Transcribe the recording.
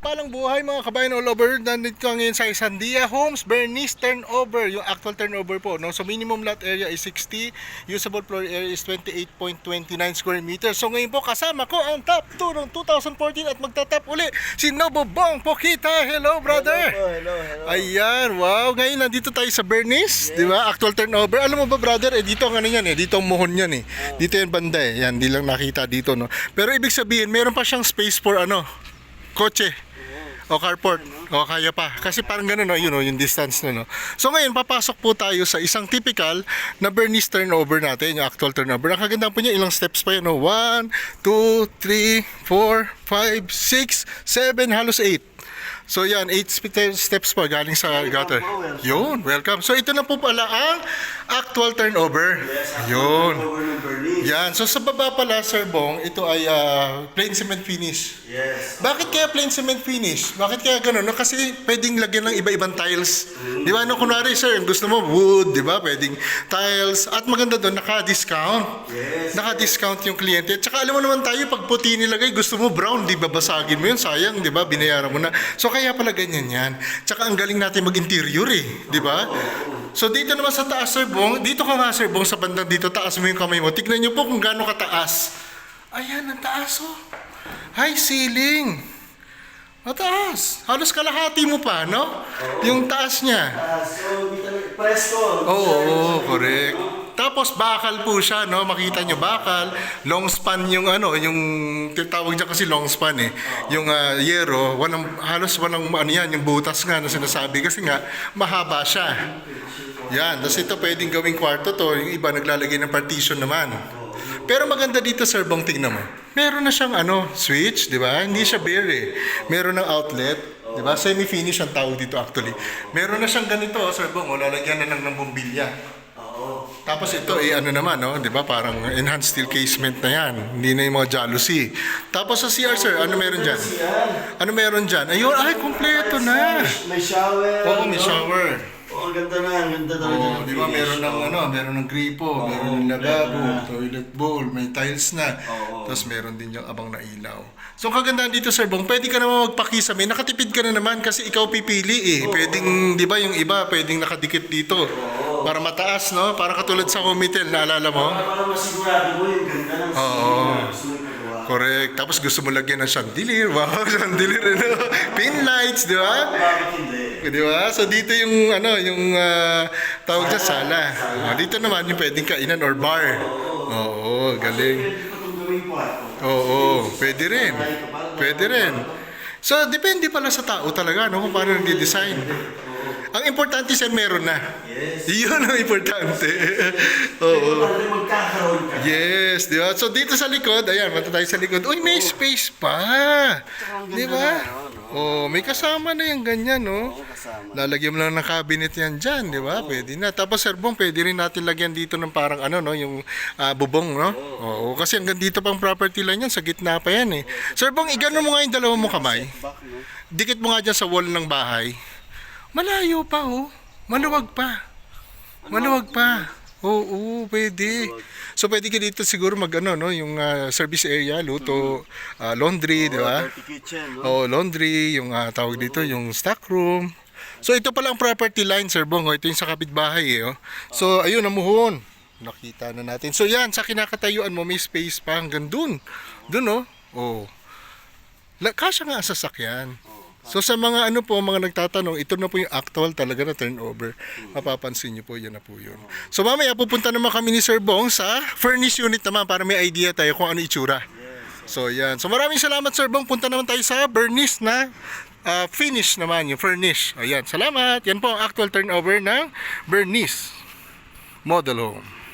mapagpalang buhay mga kabayan all over. Nandito ka ngayon sa Sandia Homes Bernice turnover, yung actual turnover po, no? So minimum lot area is 60, usable floor area is 28.29 square meters. So ngayon po kasama ko ang top 2 ng 2014 at magtatap uli si Nobobong Pokita. Hello brother. Hello. Ayan, wow. Ngayon nandito tayo sa Bernice, di ba? Actual turnover. Alam mo ba brother, dito ang ano yan dito ang muhon yan Dito yung banda Yan, di lang nakita dito, no? Pero ibig sabihin, meron pa siyang space for kotse o carport o kaya pa kasi parang gano'n yung distance no. So ngayon papasok po tayo sa isang typical na Bernice turnover natin, yung actual turnover. Ang kaganda po niya, ilang steps pa yan 1, 2, 3, 4, 5, 6, 7, halos 8. So yan, 8 steps pa galing sa gutter. Yun, welcome. So ito na po pala ang actual turnover. Yun. Yan, so sa baba pala Sir Bong, ito ay plain cement finish. Yes. Bakit kaya plain cement finish? Bakit kaya gano'n? No? Kasi pwedeng lagyan ng iba-ibang tiles. Di ba? No, kunwari sir, gusto mo wood, di ba? Pwedeng tiles. At maganda doon, naka-discount. Yes. Naka-discount yung kliyente. At saka alam mo naman tayo, pag puti nilagay, gusto mo brown, di ba? Basagin mo yun, sayang, di ba? Binayaran mo na. So kaya pala ganyan yan. Tsaka ang galing natin mag-interior di ba? So dito naman sa taas Sir Bong, dito ka nga Sir Bong sa bandang dito, taas mo yung kamay mo. Tignan nyo po kung gaano kataas. Ayan, ang taas High ceiling. Mataas. Halos kalahati mo pa, no? Yung taas niya. So, presko. Oo, correct. Tapos bakal po siya, no? Makita nyo bakal, long span yung yung tawag niya kasi long span Yung yero, halos walang yan, yung butas nga na sinasabi kasi nga mahaba siya. Yan, tapos ito pwedeng gawing kwarto to, yung iba naglalagay ng partition naman. Pero maganda dito Sir Bong, tingnan mo. Meron na siyang switch, di ba? Hindi siya bare Meron ng outlet, di ba? Semi-finish ang tawag dito actually. Meron na siyang ganito, Sir Bong, lalagyan na lang ng bombilya. Tapos ito naman, di ba? Parang enhanced steel casement na yan. Hindi na yung mga jalousie. Tapos sa CR, sir, ano meron dyan? Ano meron dyan? Ayun, kompleto na. May shower. Oo, may shower. Ang ganda na, ang ganda talaga. Di ba? Meron ng gripo, meron ng lababo, toilet bowl, may tiles na. Tapos meron din yung abang na ilaw. So kagandaan dito, Sir Bong, pwede ka naman magpakisame. Nakatipid ka na naman kasi ikaw pipili Pwedeng, di ba, yung iba, pwedeng nakadikit dito. Para mataas, no? Para katulad sa Comitel, naalala mo? Para masigurado mo yung ganda ng Correct. Tapos gusto mo lagyan ng chandelier. Wow, chandelier, pin lights, di ba? Bakit hindi? Di ba? So dito yung tawag sa sala. Dito naman yung pwedeng kainan or bar. Oo, galing. Oo, pwede rin. Pwede rin. So depende pala sa tao talaga, no? Kung paano nag-design. Ang importante sir, meron na. Yes. Iyon ang importante. Oo. Magkakaroon ka. Yes, di ba? So dito sa likod, ayan, mata tayo sa likod. Uy, may space pa. Di ba? Oh, may kasama na yung ganyan, no? Lalagyan mo lang ng cabinet yan dyan, di ba? Pwede na. Tapos Sir Bong, pwede rin natin lagyan dito ng parang yung bubong, no? Oo, kasi hanggang dito pang property line yan, sa gitna pa yan Sir Bong, igano mo nga yung dalawang mong kamay. Dikit mo nga dyan sa wall ng bahay. Malayo pa, maluwag pa. Maluwag pa. Oo, pwede. So pwede ka dito siguro yung service area, luto, laundry, di ba? Kitchen, Oh, laundry, yung tawag dito, yung stock room. So ito pala ang property line, Sir Bong. Ito yung sa kapitbahay So ayun, namuhon. Nakita na natin. So yan, sa kinakatayuan mo, may space pa hanggang dun. Dun, oh. Kasya nga ang sasakyan. So sa mga mga nagtatanong, ito na po yung actual talaga na turnover. Mapapansin niyo po, yan na po yun. So mamaya pupunta naman kami ni Sir Bong sa furnished unit naman para may idea tayo kung ano itsura. So yan. So maraming salamat Sir Bong. Punta naman tayo sa Bernice na finish naman, yung furnish. Ayan, salamat. Yan po ang actual turnover ng Bernice Model Home.